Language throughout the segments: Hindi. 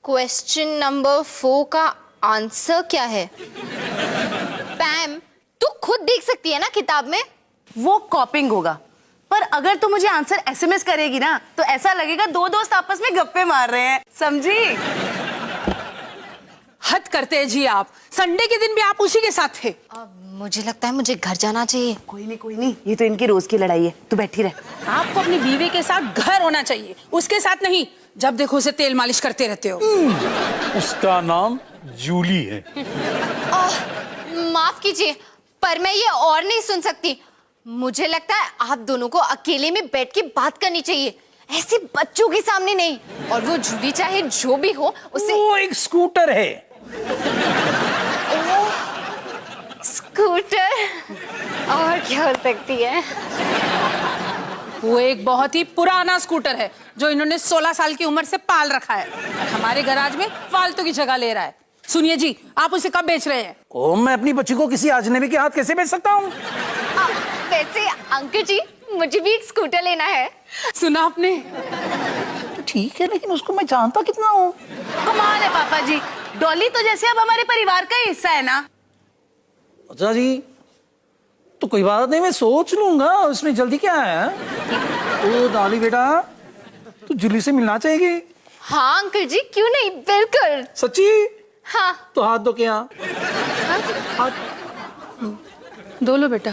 क्वेश्चन नंबर 4 का आंसर क्या है? पैम, तू खुद देख सकती है ना किताब में। वो कॉपिंग होगा, पर अगर तू मुझे आंसर एसएमएस करेगी ना तो ऐसा लगेगा दो दोस्त आपस में गप्पे मार रहे हैं, समझी? हद करते हैं जी आप। संडे के दिन भी आप उसी के साथ थे। मुझे लगता है मुझे घर जाना चाहिए। कोई नहीं, ये तो इनकी रोज की लड़ाई है, तू बैठी रह। आपको अपनी बीवी के साथ घर होना चाहिए, उसके साथ नहीं। जब देखो उसे तेल मालिश करते रहते हो। उसका नाम जूली है। माफ कीजिए, पर मैं ये और नहीं सुन सकती। मुझे लगता है आप दोनों को अकेले में बैठ के बात करनी चाहिए, ऐसे बच्चों के सामने नहीं। और वो जूली चाहे जो भी हो उसे। वो एक स्कूटर है। स्कूटर और क्या हो सकती है? वो एक बहुत ही पुराना स्कूटर है जो इन्होंने 16 साल की उम्र से पाल रखा है और हमारे गैराज में फालतू की जगह ले रहा है। सुनिए जी, आप उसे कब बेच रहे हैं? ओ, मैं अपनी बच्ची को किसी अजनबी के हाथ कैसे बेच सकता हूँ? वैसे अंकल जी, मुझे भी एक स्कूटर लेना है। सुना आपने? तो ठीक है, लेकिन उसको मैं जानता कितना हूँ। कमाल है पापा जी, डॉली तो जैसे अब हमारे परिवार का हिस्सा है ना। अच्छा जी, तो कोई बात नहीं, मैं सोच लूंगा, उसमें जल्दी क्या है? ओ डॉली बेटा, तू जूली से मिलना चाहेगी? हाँ अंकल जी, क्यों नहीं, बिल्कुल। सच्ची? हाँ। तो हाथ दो। क्या हाथ? दो लो बेटा।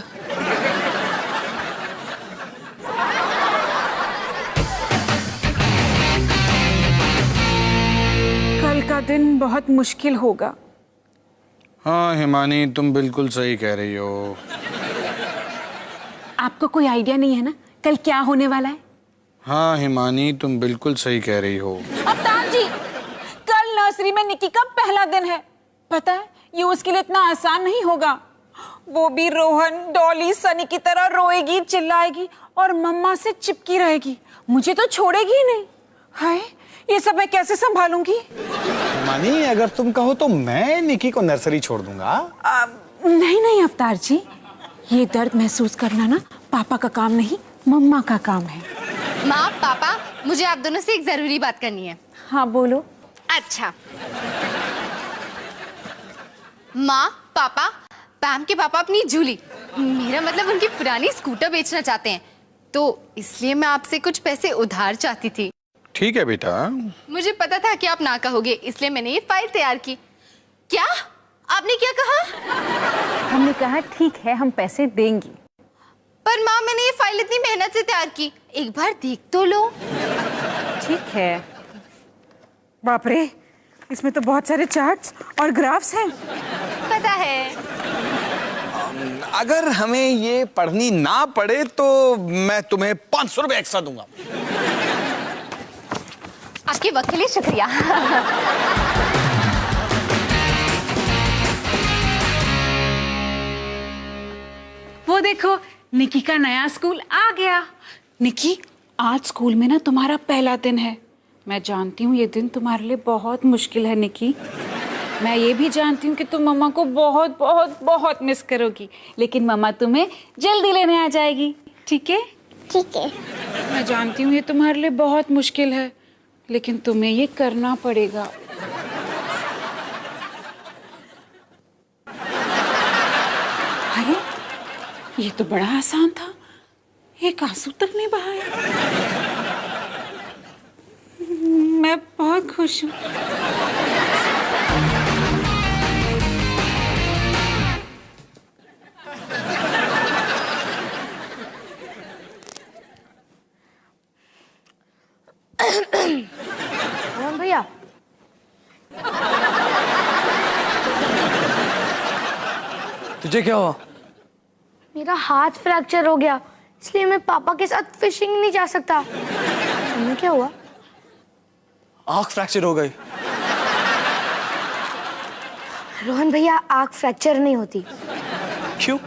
कल का दिन बहुत मुश्किल होगा। हाँ हिमानी, तुम बिल्कुल सही कह रही हो। आपको कोई आइडिया नहीं है ना कल क्या होने वाला है? हाँ हिमानी, तुम बिल्कुल सही कह रही हो। अवतार जी, कल नर्सरी में निकी का पहला दिन है। पता है ये उसके लिए इतना आसान नहीं होगा। वो भी रोहन, डॉली, सनी की तरह रोएगी, चिल्लाएगी और मम्मा से चिपकी रहेगी। मुझे तो छोड़ेगी ही नहीं। हाय, ये सब मैं कैसे संभालूंगी? हिमानी, अगर तुम कहो तो मैं निकी को नर्सरी छोड़ दूंगा। नहीं अवतार जी, ये दर्द महसूस करना ना पापा का काम नहीं, मम्मा का काम है। माँ, पापा, मुझे आप दोनों से एक जरूरी बात करनी है। हाँ बोलो। अच्छा माँ, पापा, पैम के पापा अपनी जूली, मेरा मतलब उनकी पुरानी स्कूटर बेचना चाहते हैं, तो इसलिए मैं आपसे कुछ पैसे उधार चाहती थी। ठीक है बेटा। मुझे पता था कि आप ना कहोगे, इसलिए मैंने ये फाइल तैयार की। क्या आपने क्या कहा? हमने कहा ठीक है, हम पैसे देंगी। पर माँ, मैंने ये फाइल इतनी मेहनत से तैयार की, एक बार देख तो लो। ठीक है। बाप रे, इसमें तो बहुत सारे चार्ट्स और ग्राफ्स हैं। पता है। अगर हमें ये पढ़नी ना पड़े तो मैं तुम्हें 500 रुपए एक्स्ट्रा दूंगा। आपके वक्त के लिए शुक्रिया। वो देखो, निकी का नया स्कूल आ गया। निकी, आज स्कूल में ना तुम्हारा पहला दिन है। मैं जानती हूँ ये दिन तुम्हारे लिए बहुत मुश्किल है निकी। मैं ये भी जानती हूँ कि तुम मम्मा को बहुत बहुत बहुत मिस करोगी, लेकिन मम्मा तुम्हें जल्दी लेने आ जाएगी। ठीक है? ठीक है। मैं जानती हूँ ये तुम्हारे लिए बहुत मुश्किल है, लेकिन तुम्हें ये करना पड़ेगा। अरे, ये तो बड़ा आसान था, एक आंसू तक नहीं बहाया। मैं बहुत खुश हूँ। भैया, तुझे क्या हुआ? मेरा हाथ फ्रैक्चर हो गया, इसलिए मैं पापा के साथ फिशिंग नहीं जा सकता। तुम्हें क्या हुआ? आंख फ्रैक्चर हो गई। रोहन भैया, आंख फ्रैक्चर नहीं होती। क्यों?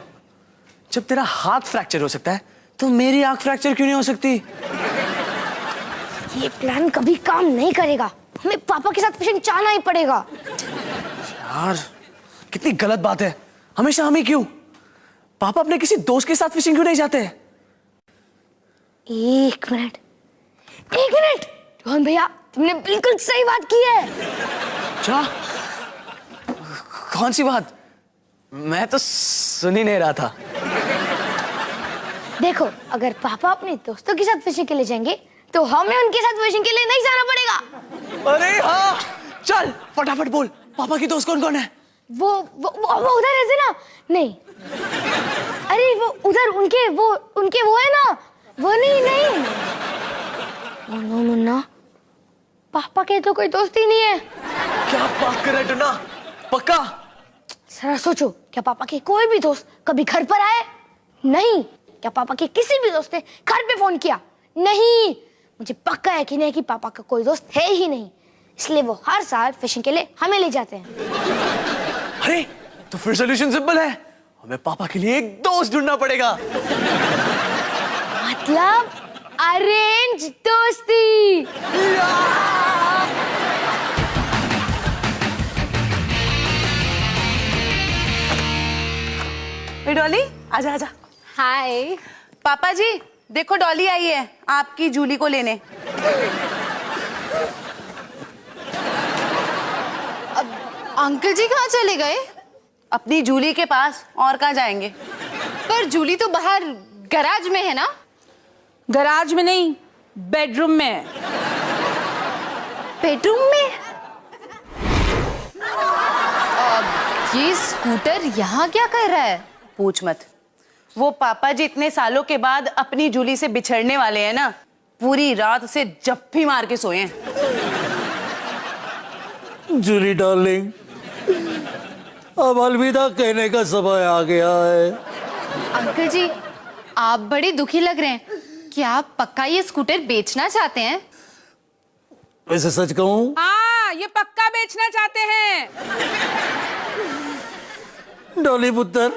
जब तेरा हाथ फ्रैक्चर हो सकता है तो मेरी आंख फ्रैक्चर क्यों नहीं हो सकती? ये प्लान कभी काम नहीं करेगा, हमें पापा के साथ फिशिंग जाना ही पड़ेगा। यार, कितनी गलत बात है, हमेशा हम ही क्यों? पापा अपने किसी दोस्त के साथ फिशिंग क्यों नहीं जाते? एक मिनट, रोहन भैया, तुमने बिल्कुल सही बात की है। क्या? कौन सी बात? मैं तो सुन ही नहीं रहा था। देखो, अगर पापा अपने दोस्तों के साथ फिशिंग के लिए जाएंगे तो हमें उनके साथ फिशिंग के लिए नहीं जाना पड़ेगा। अरे हाँ, चल फटाफट बोल, पापा की दोस्त कौन कौन है? वो उधर रहते ना। नहीं, अरे वो उधर उनके वो है ना, वो नहीं मुन्ना, पापा के तो कोई दोस्त ही नहीं है। क्या बात कर रहा है टुन्ना? पक्का? जरा सोचो, क्या पापा के कोई भी दोस्त कभी घर पर आए? नहीं। क्या पापा के किसी भी दोस्त ने घर पे फोन किया? नहीं। मुझे पक्का यकीन है कि पापा का कोई दोस्त है ही नहीं, इसलिए वो हर साल फिशिंग के लिए हमें ले जाते हैं। अरे तो फिर सोल्यूशन सिंपल है, हमें पापा के लिए एक दोस्त ढूंढना पड़ेगा। मतलब अरेंज दोस्ती। डॉली आजा आजा। हाय। पापा जी देखो, डॉली आई है आपकी जूली को लेने। अंकल जी कहाँ चले गए? अपनी जूली के पास, और कहाँ जाएंगे? पर जूली तो बाहर गैराज में है ना? गराज में नहीं, बेडरूम में है। बेडरूम में? ये स्कूटर यहाँ क्या कर रहा है? पूछ मत। वो पापा जी इतने सालों के बाद अपनी जूली से बिछड़ने वाले हैं ना, पूरी रात उसे जप्फी मार के सोए हैं। जूली डार्लिंग, अब अलविदा कहने का समय आ गया है। अंकल जी, आप बड़े दुखी लग रहे हैं। क्या आप पक्का ये स्कूटर बेचना चाहते हैं? वैसे सच कहूं, हाँ, ये पक्का बेचना चाहते हैं। डॉली पुत्र,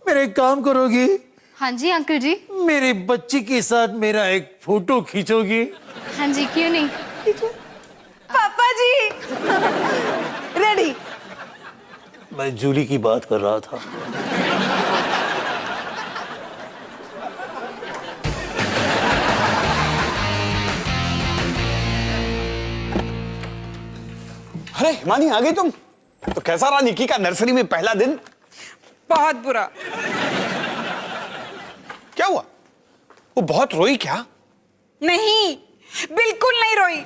मेरे एक काम करोगी? हाँ जी अंकल जी। मेरी बच्ची के साथ मेरा एक फोटो खींचोगी? हाँ जी, क्यों नहीं। पापा जी रेडी। मैं जूली की बात कर रहा था। अरे हिमानी, आ गई तुम? तो कैसा रहा निकी का नर्सरी में पहला दिन? बहुत बुरा। क्या हुआ? वो बहुत रोई क्या? नहीं, बिल्कुल नहीं रोई।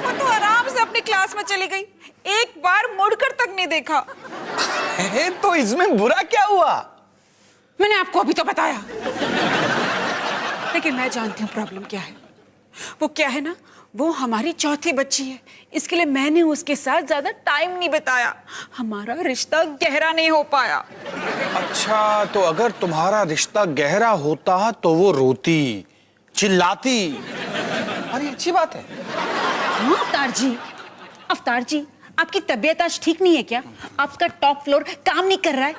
वो तो आराम से अपनी क्लास में चली गई, एक बार मुड़कर तक नहीं देखा। तो इसमें बुरा क्या हुआ? मैंने आपको अभी तो बताया। लेकिन मैं जानती हूँ प्रॉब्लम क्या है। वो क्या है ना, वो हमारी चौथी बच्ची है, इसके लिए मैंने उसके साथ ज्यादा टाइम नहीं बिताया, हमारा रिश्ता गहरा नहीं हो पाया। अच्छा, तो अगर तुम्हारा रिश्ता गहरा होता तो वो रोती, चिल्लाती। अरे अच्छी बात है। हाँ अवतार जी, आपकी तबीयत आज ठीक नहीं है क्या? आपका टॉप फ्लोर काम नहीं कर रहा है?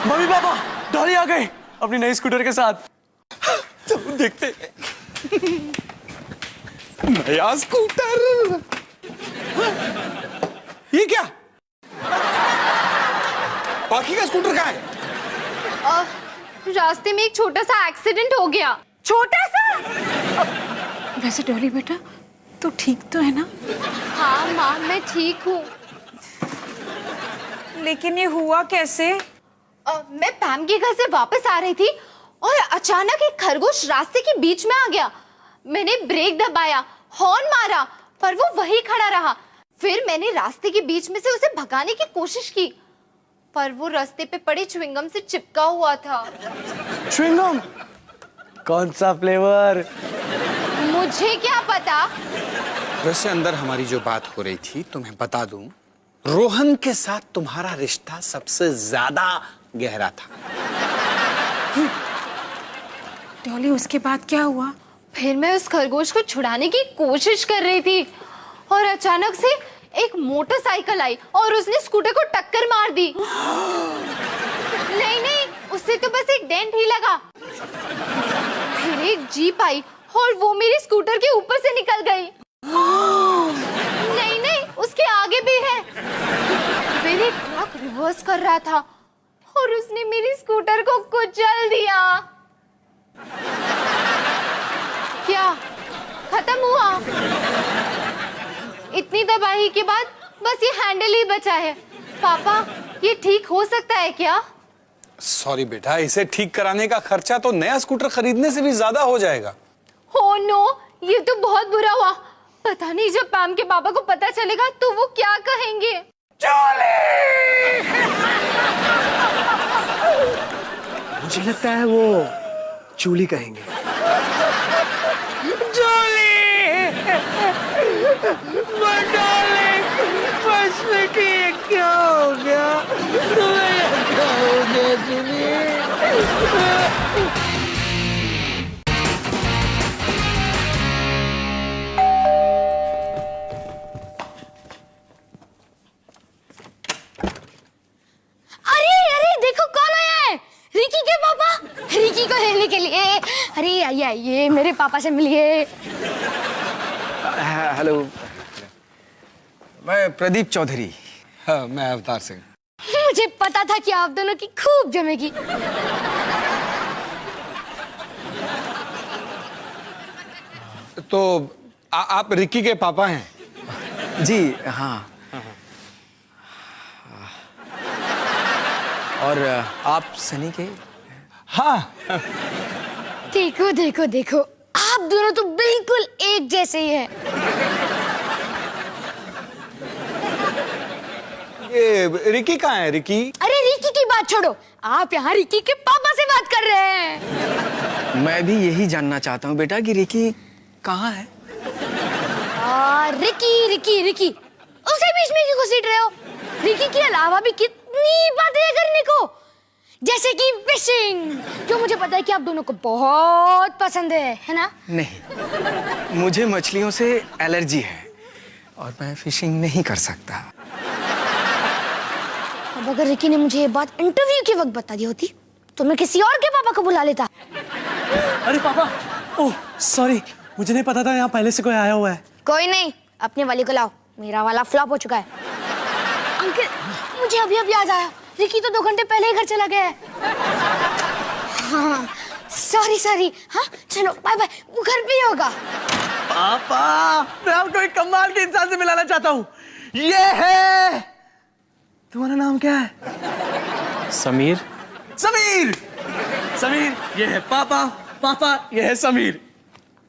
मम्मी पापा, डॉली आ गए अपनी नई स्कूटर के साथ। तो देखते हैं। नया स्कूटर। ये क्या? बाकी का स्कूटर कहाँ है? रास्ते में एक छोटा सा एक्सीडेंट हो गया। छोटा सा? वैसे डॉली बेटा, तो ठीक तो है ना? हाँ माँ, मैं ठीक हूँ। लेकिन ये हुआ कैसे? मैं पैम के घर से वापस आ रही थी और अचानक एक खरगोश रास्ते के बीच में आ गया। मैंने ब्रेक दबाया, हॉर्न मारा, पर वो वहीं खड़ा रहा। फिर मैंने रास्ते के बीच में से उसे भगाने की कोशिश की, पर वो रास्ते पे पड़े च्युइंगम से चिपका हुआ था। च्युइंगम? कौन सा फ्लेवर? मुझे क्या पता। वैसे अंदर हमारी जो बात हो रही थी, तुम्हें बता दूं, रोहन के साथ तुम्हारा रिश्ता सबसे ज्यादा गहरा था। डॉली, उसके बाद क्या हुआ? फिर मैं उस खरगोश को छुड़ाने की कोशिश कर रही थी और अचानक से एक मोटरसाइकिल आई और उसने स्कूटर को टक्कर मार दी। नहीं, उससे तो बस एक डेंट ही लगा। फिर एक जीप आई और वो मेरी स्कूटर के ऊपर से निकल गई। नहीं, उसके आगे भी है। फिर एक ट्रक रिवर्स कर रहा था और उसने मेरी स्कूटर को कुचल दिया। क्या खत्म हुआ? इतनी तबाही के बाद बस ये हैंडल ही बचा है। पापा, ये ठीक हो सकता है क्या? सॉरी बेटा, इसे ठीक कराने का खर्चा तो नया स्कूटर खरीदने से भी ज्यादा हो जाएगा। हो नो, ये तो बहुत बुरा हुआ। पता नहीं जब पैम के पापा को पता चलेगा तो वो क्या कहेंगे। मुझे लगता है वो चूली कहेंगे। क्या हो गया? तुम्हें क्या हो गया चूली? देखो कौन आया है। रिकी के पापा। रिकी को लेने के लिए। अरे आइए आइए, मेरे पापा से मिलिए। हेलो, मैं प्रदीप चौधरी। हाँ, मैं अवतार सिंह। मुझे पता था कि आप दोनों की खूब जमेगी। तो आप रिकी के पापा हैं? जी हाँ। और आप सनी के? हाँ। देखो देखो देखो, आप दोनों तो बिल्कुल एक जैसे ही हैं। ये रिकी कहाँ है? रिकी? अरे रिकी की बात छोड़ो, आप यहाँ रिकी के पापा से बात कर रहे हैं। मैं भी यही जानना चाहता हूँ बेटा कि रिकी कहाँ है? रिकी रिकी रिकी, उसे बीच में क्यों घसीट रहे हो? रिकी के अलावा भी कितनी बातें हैं करने को, जैसे कि फिशिंग, जो मुझे पता है कि आप दोनों को बहुत पसंद है ना? नहीं, मुझे मछलियों से एलर्जी है और मैं फिशिंग नहीं कर सकता। अब अगर रिकी ने मुझे ये बात इंटरव्यू के वक्त बता दी होती तो मैं किसी और के पापा को बुला लेता। अरे पापा, ओह सॉरी, मुझे नहीं पता था यहाँ पहले से कोई आया हुआ है। कोई नहीं, अपने वाले को लाओ, मेरा वाला फ्लॉप हो चुका है। अंकल, मुझे अभी अभी याद आया, रिकी तो 2 घंटे पहले ही घर चला गया है। हाँ, सॉरी सॉरी। हाँ चलो बाय बाय, वो घर पे ही होगा। पापा, मैं आपको एक कमाल के इंसान से मिलाना चाहता हूँ। ये है, तुम्हारा नाम क्या है? समीर। समीर। समीर, ये है पापा। पापा, ये है समीर।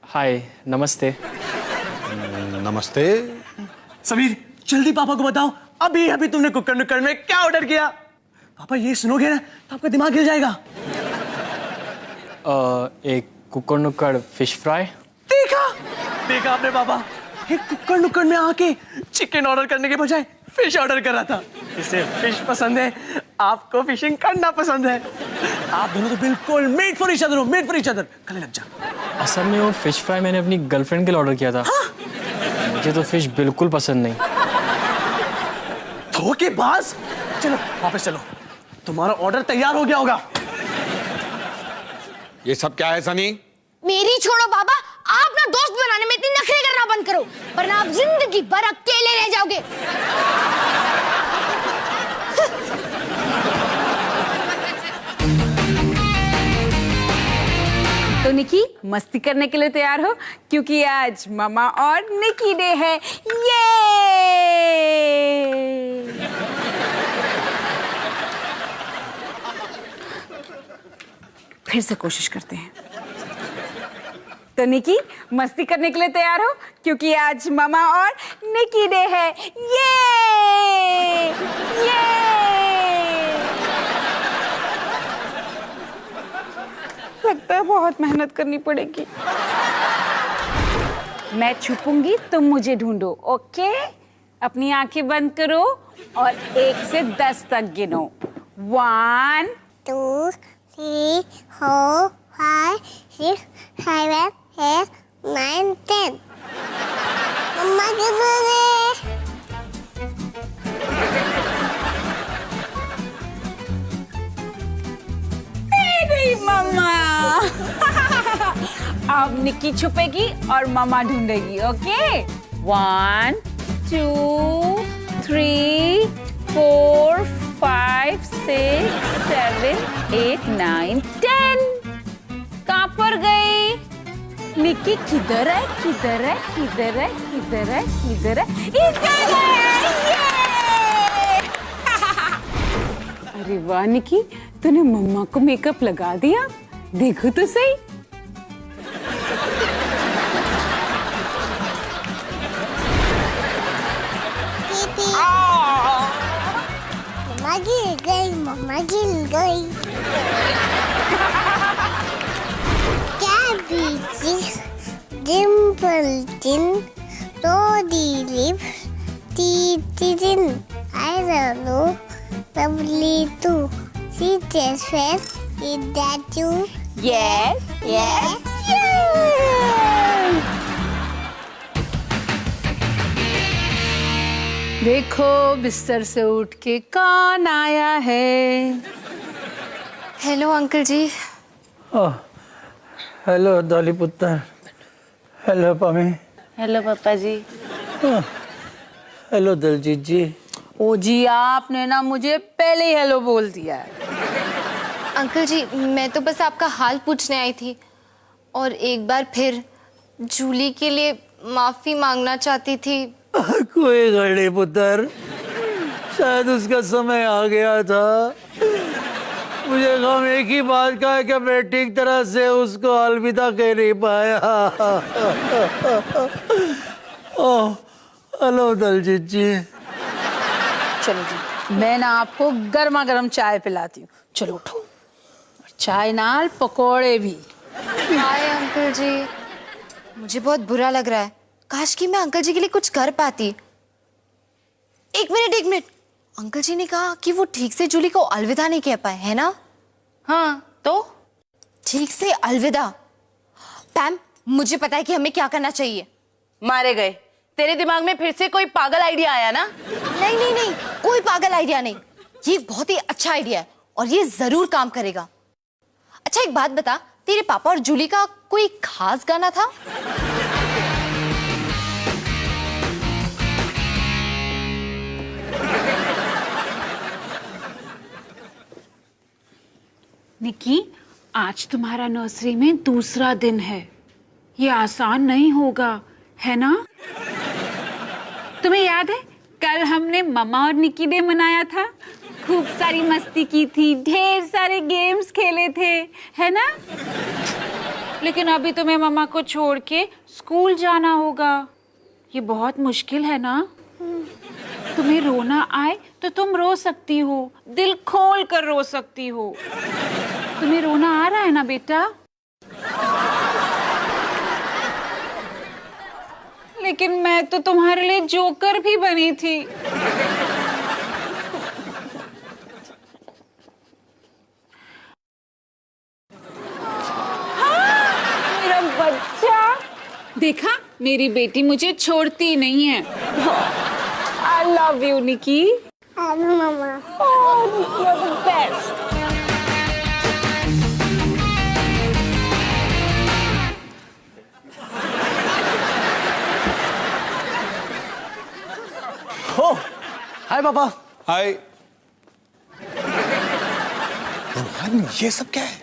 हाय, नमस्ते। नमस्ते। समीर, जल्दी पापा को बताओ, अभी अभी तुमने कुकर नुक्कड़ में क्या ऑर्डर किया? पापा ये सुनोगे ना तो आपका दिमाग हिल जाएगा। एक कुकर नुक्कड़ फिश फ्राई। देखा देखा आपने पापा, एक कुकर नुक्कड़ में आके चिकन ऑर्डर करने के बजाय फिश ऑर्डर कर रहा था। इसे फिश पसंद है, आपको फिशिंग करना पसंद है। आप दोनों तो बिल्कुल मेड फॉर ईच अदर हो, मेड फॉर ईच अदर। गले लग जा। असल में वो फिश फ्राई मैंने अपनी गर्लफ्रेंड के लिए ऑर्डर किया था। हाँ? मुझे तो फिश बिल्कुल पसंद नहीं। धोखेबाज। चलो वापस चलो, तुम्हारा ऑर्डर तैयार हो गया होगा। ये सब क्या है सनी? मेरी छोड़ो बाबा, आप ना दोस्त बनाने में इतनी नखरे करना बंद करो, वरना आप जिंदगी भर अकेले रह जाओगे। तो निकी, मस्ती करने के लिए तैयार हो? क्योंकि आज मामा और निकी डे है। ये फिर से कोशिश करते हैं। तो निकी, मस्ती करने के लिए तैयार हो? क्योंकि आज मामा और निकी डे है। ये लगता है बहुत मेहनत करनी पड़ेगी। मैं छुपूंगी, तुम मुझे ढूंढो। ओके, अपनी आंखें बंद करो और 1 से 10 तक गिनो। 1 2 3 4 5 6 7 8 9 10। मम्मा किधर है? नहीं मम्मा। अब निकी छुपेगी और मामा ढूंढेगी। ओके, 1 2 3 4 5 6 7 8 9 10। कहाँ पर गई? निकी किधर है, किधर है, किधर है, किधर है, किधर है, इधर है। अरे वाह निकी, तूने मम्मा को मेकअप लगा दिया, देखो तो सही। मम्मा गिर गई, मम्मा गिर गई। कैबेजी, dimple chin, rosy lips, teeth within, I don't know, lovely too. See this face, is that you? Yes, yes, देखो बिस्तर से उठ के कौन आया है। हेलो अंकल जी। हेलो डॉली पुत्र। हेलो पमी। हेलो पापा जी। हेलो दिलजीत जी। ओ जी, आपने ना मुझे पहले ही हेलो बोल दिया है। अंकल जी, मैं तो बस आपका हाल पूछने आई थी और एक बार फिर जूली के लिए माफी मांगना चाहती थी। कोई गड़ी पुत्र, शायद उसका समय आ गया था। मुझे गम एक ही बात का है कि मैं ठीक तरह से उसको अलविदा कह नहीं पाया। ओह, हेलो दलजीत जी। चलो जी, मैं ना आपको गर्मा गर्म चाय पिलाती हूँ। चलो उठो। चाय नाल पकोड़े भी। हाय अंकल जी, मुझे बहुत बुरा लग रहा है। काश कि मैं अंकल जी के लिए कुछ कर पाती। एक मिनट, अंकल जी ने कहा कि वो ठीक से जूली को अलविदा नहीं कह पाए, है ना? हाँ तो ठीक से अलविदा। पैम, मुझे पता है कि हमें क्या करना चाहिए। मारे गए। तेरे दिमाग में फिर से कोई पागल आइडिया आया ना? नहीं, कोई पागल आइडिया नहीं। ये बहुत ही अच्छा आइडिया है और ये जरूर काम करेगा। अच्छा एक बात बता, तेरे पापा और जूली का कोई खास गाना था? निकी, आज तुम्हारा नर्सरी में दूसरा दिन है। ये आसान नहीं होगा, है ना? तुम्हें याद है कल हमने मम्मा और निकी डे मनाया था? खूब सारी मस्ती की थी, ढेर सारे गेम्स खेले थे, है ना? लेकिन अभी तुम्हें मम्मा को छोड़ के स्कूल जाना होगा। ये बहुत मुश्किल है ना? तुम्हें रोना आए तो तुम रो सकती हो, दिल खोल कर रो सकती हो। तुम्हें रोना आ रहा है ना बेटा? लेकिन मैं तो तुम्हारे लिए जोकर भी बनी थी। हाँ, मेरा बच्चा। देखा, मेरी बेटी मुझे छोड़ती नहीं है। I love you, Nikki. Hello, Mama. Oh, you're the best. हो, हाय पापा। हाय। रोहन, ये सब क्या है?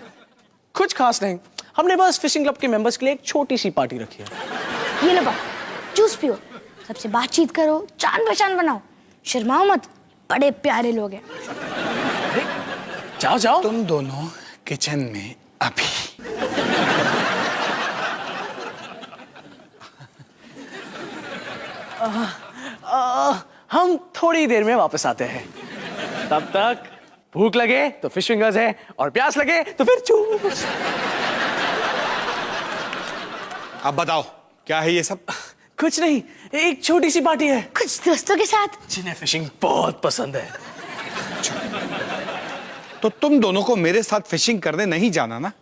कुछ खास नहीं, हमने बस फिशिंग क्लब के मेंबर्स के लिए एक छोटी सी पार्टी रखी है। ये लो बाप, जूस पियो, सबसे बातचीत करो, जान पहचान बनाओ, शर्माओ मत, बड़े प्यारे लोग हैं। जाओ जाओ। तुम दोनों किचन में अभी। हम थोड़ी देर में वापस आते हैं। तब तक भूख लगे तो फिश फिंगर्स है और प्यास लगे तो फिर जूस। अब बताओ क्या है ये सब? कुछ नहीं, एक छोटी सी पार्टी है कुछ दोस्तों के साथ जिन्हें फिशिंग बहुत पसंद है। तो तुम दोनों को मेरे साथ फिशिंग करने नहीं जाना ना?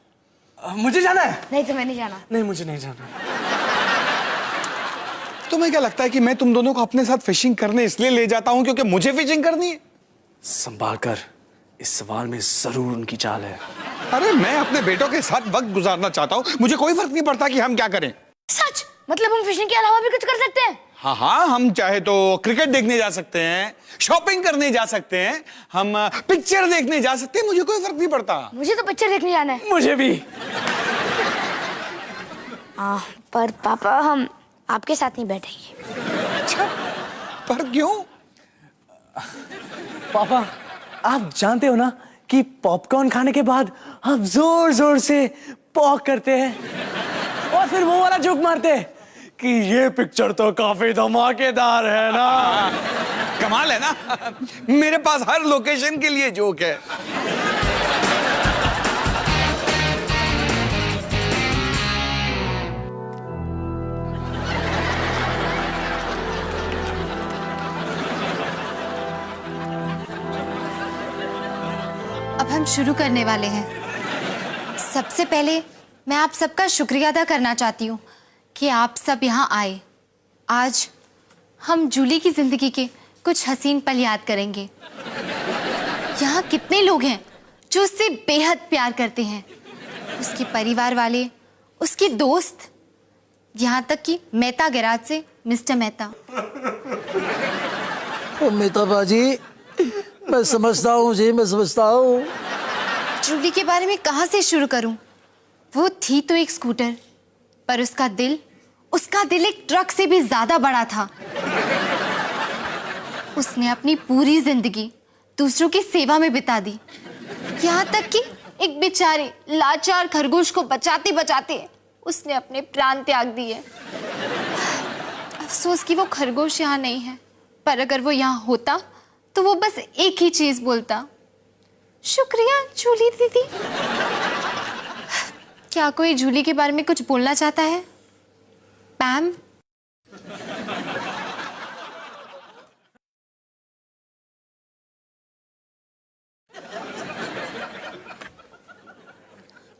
मुझे जाना है। नहीं तो मैं नहीं जाना। नहीं, मुझे नहीं जाना। तुम्हें क्या लगता है कि मैं तुम दोनों को अपने साथ फिशिंग करने इसलिए ले जाता हूं क्योंकि मुझे फिशिंग करनी है? संभाल कर, इस सवाल में जरूर उनकी चाल है। अरे मैं अपने बेटों के साथ वक्त गुजारना चाहता हूं, मुझे कोई फर्क नहीं पड़ता कि हम क्या करें। सच? मतलब हम फिशिंग के अलावा भी कुछ कर सकते हैं? हाँ, हम चाहे तो क्रिकेट देखने जा सकते हैं, शॉपिंग करने जा सकते हैं, हम पिक्चर देखने जा सकते हैं, मुझे कोई फर्क नहीं पड़ता। मुझे तो पिक्चर देखने जाना है। मुझे भी। पर पापा हम आपके साथ नहीं बैठेंगे। अच्छा, पर क्यों? पापा आप जानते हो ना कि पॉपकॉर्न खाने के बाद आप जोर जोर से पॉक करते हैं और फिर वो वाला जोक मारते हैं कि ये पिक्चर तो काफी धमाकेदार है ना। कमाल है ना, मेरे पास हर लोकेशन के लिए जोक है। अब हम शुरू करने वाले हैं। सबसे पहले मैं आप सबका शुक्रिया अदा करना चाहती हूँ कि आप सब यहाँ आए। आज हम जूली की जिंदगी के कुछ हसीन पल याद करेंगे। यहाँ कितने लोग हैं जो उससे बेहद प्यार करते हैं, उसके परिवार वाले, उसके दोस्त, यहाँ तक कि मेहता गैराज से मिस्टर मेहता। ओ मेहता बाजी, मैं समझता हूँ जी, मैं समझता हूँ। जूली के बारे में कहाँ से शुरू करूं? वो थी तो एक स्कूटर, पर उसका दिल एक ट्रक से भी ज्यादा बड़ा था। उसने अपनी पूरी जिंदगी दूसरों की सेवा में बिता दी, यहाँ तक कि एक बेचारे लाचार खरगोश को बचाते बचाते उसने अपने प्राण त्याग दिए। अफसोस कि वो खरगोश यहाँ नहीं है, पर अगर वो यहाँ होता तो वो बस एक ही चीज बोलता, शुक्रिया जूली दीदी। क्या कोई जूली के बारे में कुछ बोलना चाहता है? पैम?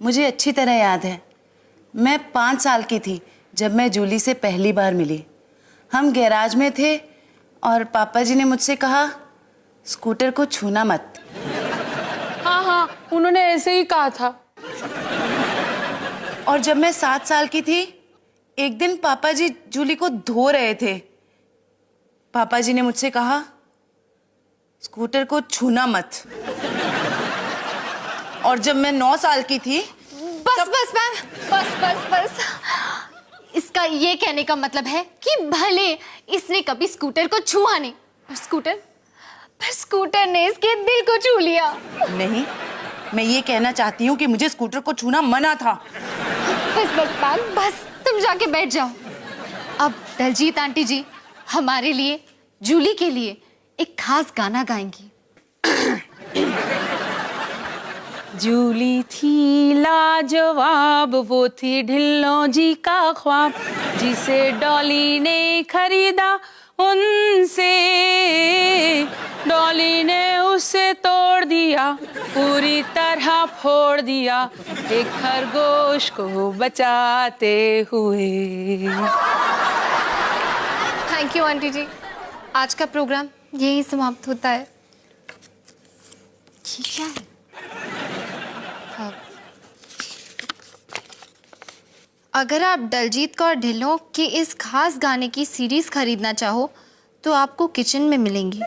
मुझे अच्छी तरह याद है, मैं 5 साल की थी जब मैं जूली से पहली बार मिली। हम गैराज में थे और पापा जी ने मुझसे कहा, स्कूटर को छूना मत। हाँ, उन्होंने ऐसे ही कहा था। और जब मैं 7 साल की थी, एक दिन पापा जी जूली को धो रहे थे। पापा जी ने मुझसे कहा, स्कूटर को छूना मत। और जब मैं 9 साल की थी, बस मैम, बस। इसका ये कहने का मतलब है कि भले इसने कभी स्कूटर को छुआ नहीं, पर स्कूटर ने इसके दिल को छू लिया। नहीं, मैं ये कहना चाहती हूँ कि मुझे स्कूटर को छूना मना था। बस तुम जाके बैठ जाओ। अब दलजीत आंटी जी हमारे लिए, जूली के लिए एक खास गाना गाएंगी। जूली थी लाजवाब, वो थी ढिल्लों जी का ख्वाब, जिसे डॉली ने खरीदा उनसे, डॉली ने उसे तोड़ दिया, पूरी तरह फोड़ दिया, एक खरगोश को बचाते हुए। थैंक यू आंटी जी। आज का प्रोग्राम यही समाप्त होता है। ये क्या है? अगर आप दलजीत कौर ढिल्लों के इस खास गाने की सीरीज खरीदना चाहो तो आपको किचन में मिलेंगी।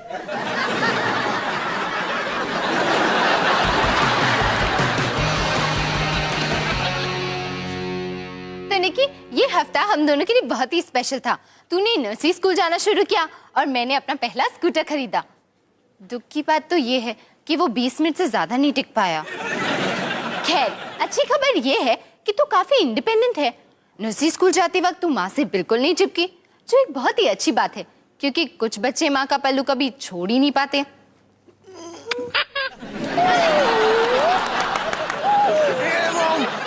तो निकी, ये हफ्ता हम दोनों के लिए बहुत ही स्पेशल था। तूने नर्सरी स्कूल जाना शुरू किया और मैंने अपना पहला स्कूटर खरीदा। दुख की बात तो ये है कि वो 20 मिनट से ज्यादा नहीं टिक पाया। खैर, अच्छी खबर ये है कि तू काफी इंडिपेंडेंट है। नर्सरी स्कूल जाते वक्त तू माँ से बिल्कुल नहीं चिपकी, जो एक बहुत ही अच्छी बात है, क्योंकि कुछ बच्चे माँ का पल्लू कभी छोड़ ही नहीं पाते।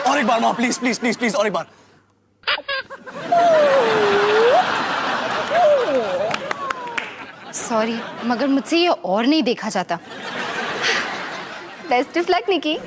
और एक बार माँ, प्लीज प्लीज प्लीज प्लीज, और एक बार। सॉरी, मगर मुझसे ये और नहीं देखा जाता। Best of luck Nikki.